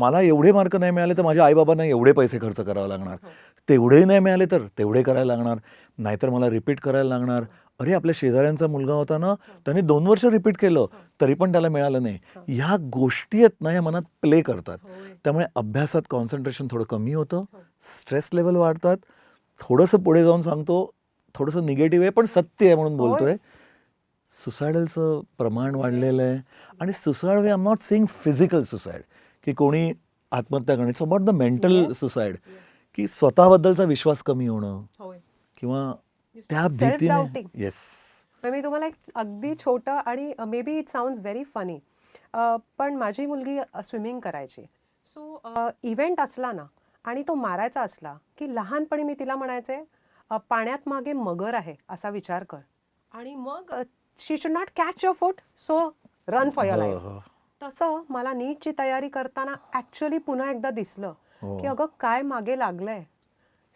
मला एवढे मार्क नाही मिळाले तर माझ्या आईबाबांना एवढे पैसे खर्च करावे लागणार, तेवढेही नाही मिळाले तर तेवढे करायला लागणार, नाहीतर मला रिपीट करायला लागणार. अरे आपल्या शेजाऱ्यांचा मुलगा होता ना, त्याने 2 वर्ष रिपीट केलं तरी पण त्याला मिळालं नाही. ह्या गोष्टी आहेत ना, या मनात प्ले करतात. त्यामुळे अभ्यासात कॉन्सन्ट्रेशन थोडं कमी होतं, स्ट्रेस लेवल वाढतात. थोडंसं पुढे जाऊन सांगतो, थोडंसं निगेटिव्ह आहे पण सत्य आहे म्हणून बोलतोय. सुसायडलचं प्रमाण वाढलेलं आहे आणि suicide way I am not saying physical suicide, की कोणी आत्महत्या करणं. It's about the mental suicide, की स्वतःबद्दलचा विश्वास कमी होणं किंवा त्या भीतीने. येस. मी तुम्हाला एक अगदी छोटं आणि may be it sounds very funny, पण माझी मुलगी स्विमिंग करायची. सो इव्हेंट असला ना आणि तो मारायचा असला की लहानपणी मी तिला म्हणायचे, पाण्यात मागे मगर आहे असा विचार कर आणि मग she should not catch your foot, so run for your life. तसं मला नीटची तयारी करताना ॲक्च्युअली पुन्हा एकदा दिसलं की अगं काय मागे लागलंय.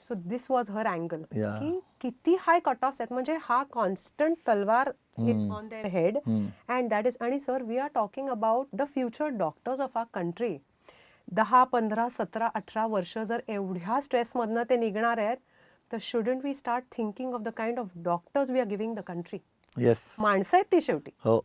So this was her angle, की किती हाय कट ऑफ्स आहेत. म्हणजे हा कॉन्स्टंट तलवार is on their head and that is. आणि sir we are talking about the future doctors of our country. 10, 15, 17, 18 वर्ष जर एवढ्या स्ट्रेसमधनं ते निघणार आहेत, तर shouldn't we start thinking of the kind of doctors we are giving the country. Yes. माणसं आहेत ती शेवटी. हो.